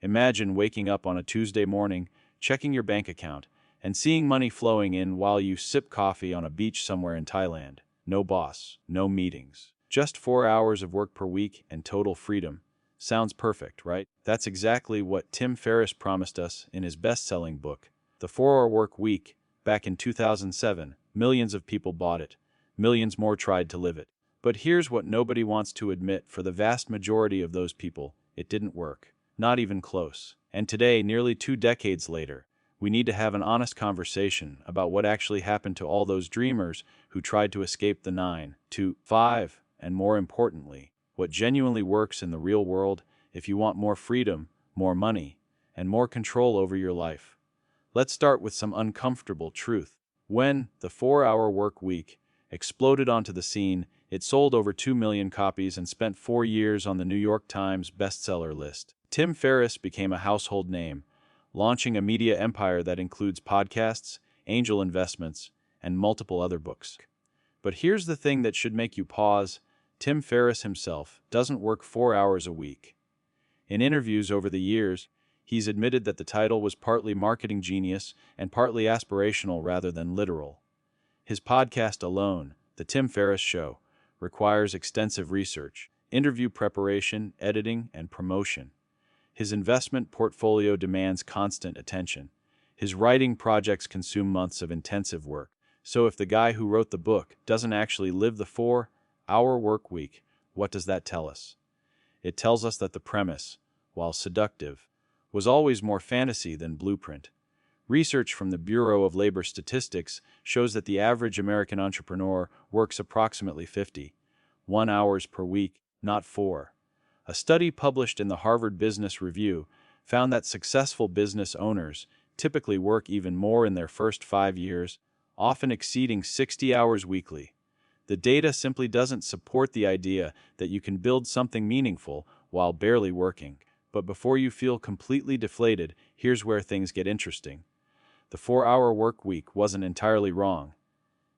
Imagine waking up on a Tuesday morning, checking your bank account, and seeing money flowing in while you sip coffee on a beach somewhere in Thailand. No boss, no meetings. Just 4 hours of work per week and total freedom. Sounds perfect, right? That's exactly what Tim Ferriss promised us in his best-selling book, The 4-Hour Work Week. Back in 2007, millions of people bought it. Millions more tried to live it. But here's what nobody wants to admit: for the vast majority of those people, it didn't work. Not even close. And today, nearly 2 decades later, we need to have an honest conversation about what actually happened to all those dreamers who tried to escape the 9 to 5, and more importantly, what genuinely works in the real world if you want more freedom, more money, and more control over your life. Let's start with some uncomfortable truth. When the 4-Hour Work Week exploded onto the scene, it sold over 2 million copies and spent 4 years on the New York Times bestseller list. Tim Ferriss became a household name, launching a media empire that includes podcasts, angel investments, and multiple other books. But here's the thing that should make you pause: Tim Ferriss himself doesn't work 4 hours a week. In interviews over the years, he's admitted that the title was partly marketing genius and partly aspirational rather than literal. His podcast alone, The Tim Ferriss Show, requires extensive research, interview preparation, editing, and promotion. His investment portfolio demands constant attention. His writing projects consume months of intensive work. So if the guy who wrote the book doesn't actually live the 4-hour work week, what does that tell us? It tells us that the premise, while seductive, was always more fantasy than blueprint. Research from the Bureau of Labor Statistics shows that the average American entrepreneur works approximately 51 hours per week, not 4. A study published in the Harvard Business Review found that successful business owners typically work even more in their first 5 years, often exceeding 60 hours weekly. The data simply doesn't support the idea that you can build something meaningful while barely working. But before you feel completely deflated, here's where things get interesting. The 4-hour work week wasn't entirely wrong.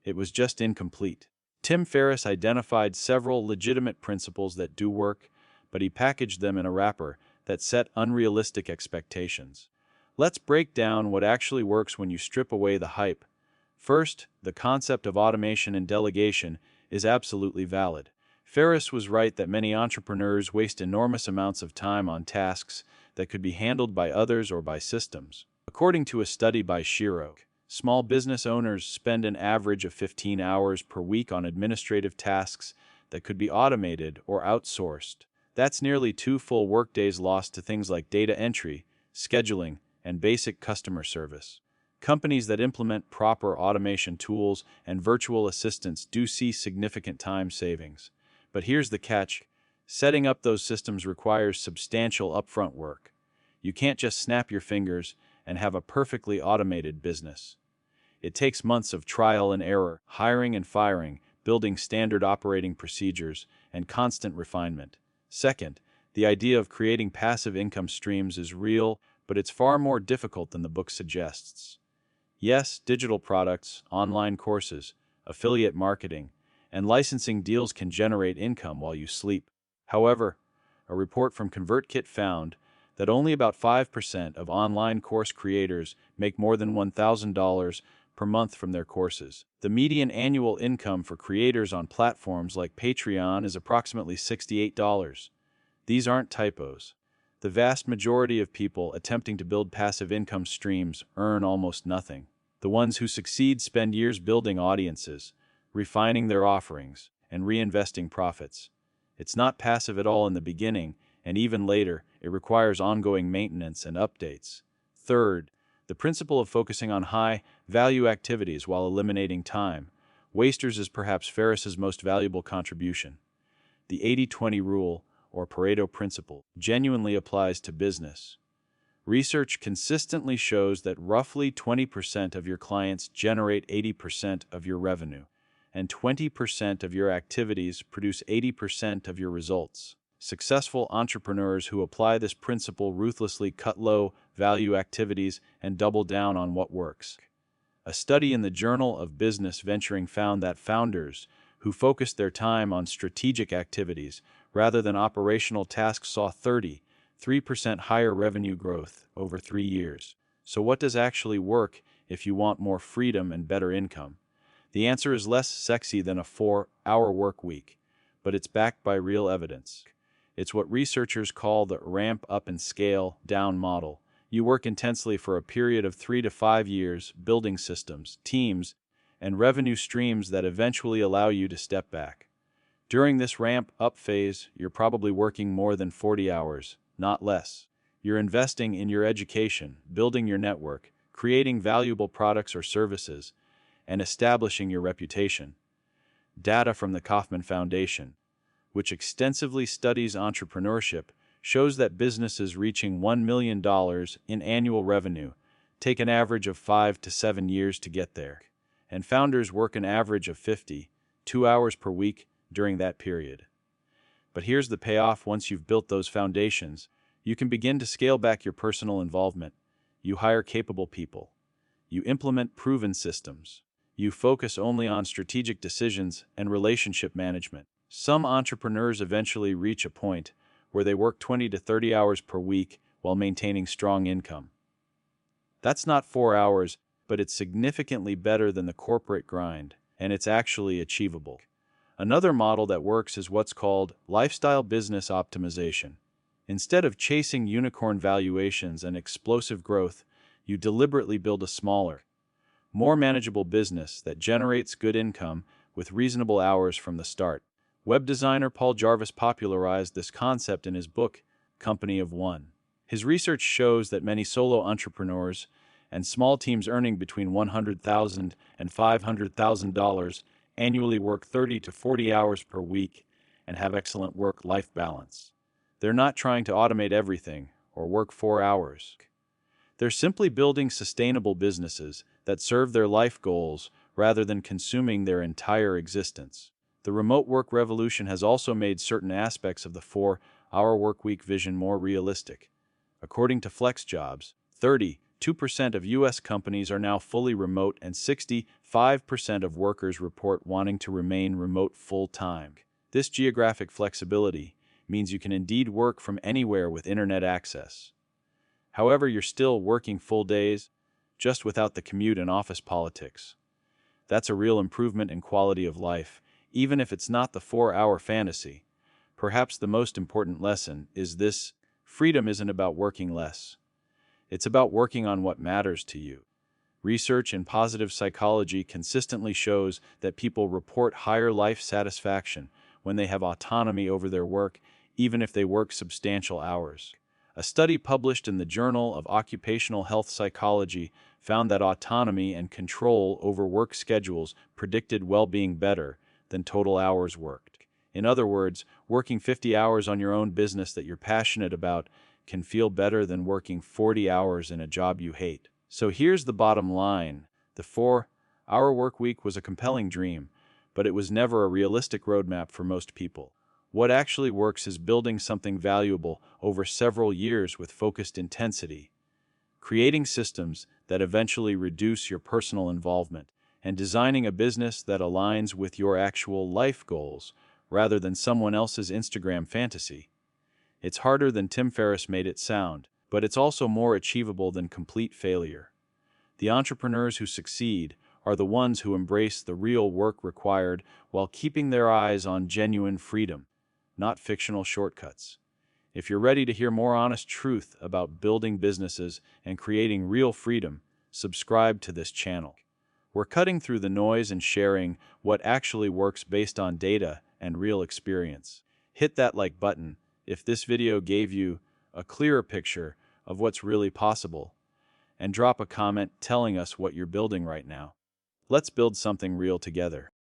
It was just incomplete. Tim Ferriss identified several legitimate principles that do work, but he packaged them in a wrapper that set unrealistic expectations. Let's break down what actually works when you strip away the hype. First, the concept of automation and delegation is absolutely valid. Ferriss was right that many entrepreneurs waste enormous amounts of time on tasks that could be handled by others or by systems. According to a study by Shiro, small business owners spend an average of 15 hours per week on administrative tasks that could be automated or outsourced. That's nearly 2 full workdays lost to things like data entry, scheduling, and basic customer service. Companies that implement proper automation tools and virtual assistants do see significant time savings. But here's the catch: setting up those systems requires substantial upfront work. You can't just snap your fingers and have a perfectly automated business. It takes months of trial and error, hiring and firing, building standard operating procedures, and constant refinement. Second, the idea of creating passive income streams is real, but it's far more difficult than the book suggests. Yes, digital products, online courses, affiliate marketing, and licensing deals can generate income while you sleep. However, a report from ConvertKit found that only about 5% of online course creators make more than $1,000 per month from their courses. The median annual income for creators on platforms like Patreon is approximately $68. These aren't typos. The vast majority of people attempting to build passive income streams earn almost nothing. The ones who succeed spend years building audiences, refining their offerings, and reinvesting profits. It's not passive at all in the beginning, and even later, it requires ongoing maintenance and updates. Third, the principle of focusing on high-value activities while eliminating time wasters is perhaps Ferriss's most valuable contribution. The 80-20 rule, or Pareto principle, genuinely applies to business. Research consistently shows that roughly 20% of your clients generate 80% of your revenue, and 20% of your activities produce 80% of your results. Successful entrepreneurs who apply this principle ruthlessly cut low-value activities and double down on what works. A study in the Journal of Business Venturing found that founders who focused their time on strategic activities rather than operational tasks saw 30 3% higher revenue growth over 3 years. So what does actually work if you want more freedom and better income? The answer is less sexy than a 4-hour work week, but it's backed by real evidence. It's what researchers call the ramp up and scale down model. You work intensely for a period of 3 to 5 years, building systems, teams, and revenue streams that eventually allow you to step back. During this ramp up phase, you're probably working more than 40 hours, not less. You're investing in your education, building your network, creating valuable products or services, and establishing your reputation. Data from the Kauffman Foundation, which extensively studies entrepreneurship, shows that businesses reaching $1 million in annual revenue take an average of 5 to 7 years to get there, and founders work an average of 52 hours per week during that period. But here's the payoff: once you've built those foundations, you can begin to scale back your personal involvement. You hire capable people. You implement proven systems. You focus only on strategic decisions and relationship management. Some entrepreneurs eventually reach a point where they work 20 to 30 hours per week while maintaining strong income. That's not 4 hours, but it's significantly better than the corporate grind, and it's actually achievable. Another model that works is what's called lifestyle business optimization. Instead of chasing unicorn valuations and explosive growth, you deliberately build a smaller, more manageable business that generates good income with reasonable hours from the start. Web designer Paul Jarvis popularized this concept in his book, Company of One. His research shows that many solo entrepreneurs and small teams earning between $100,000 and $500,000 annually work 30 to 40 hours per week and have excellent work-life balance. They're not trying to automate everything or work 4 hours. They're simply building sustainable businesses that serve their life goals rather than consuming their entire existence. The remote work revolution has also made certain aspects of the 4-hour workweek vision more realistic. According to FlexJobs, 32% of U.S. companies are now fully remote, and 65% of workers report wanting to remain remote full-time. This geographic flexibility means you can indeed work from anywhere with internet access. However, you're still working full days, just without the commute and office politics. That's a real improvement in quality of life, even if it's not the 4-hour fantasy. Perhaps the most important lesson is this: freedom isn't about working less. It's about working on what matters to you. Research in positive psychology consistently shows that people report higher life satisfaction when they have autonomy over their work, even if they work substantial hours. A study published in the Journal of Occupational Health Psychology found that autonomy and control over work schedules predicted well-being better than total hours worked. In other words, working 50 hours on your own business that you're passionate about can feel better than working 40 hours in a job you hate. So here's the bottom line: the 4-hour work week was a compelling dream, but it was never a realistic roadmap for most people. What actually works is building something valuable over several years with focused intensity, creating systems that eventually reduce your personal involvement, and designing a business that aligns with your actual life goals rather than someone else's Instagram fantasy. It's harder than Tim Ferriss made it sound, but it's also more achievable than complete failure. The entrepreneurs who succeed are the ones who embrace the real work required while keeping their eyes on genuine freedom, not fictional shortcuts. If you're ready to hear more honest truth about building businesses and creating real freedom, subscribe to this channel. We're cutting through the noise and sharing what actually works based on data and real experience. Hit that like button if this video gave you a clearer picture of what's really possible, and drop a comment telling us what you're building right now. Let's build something real together.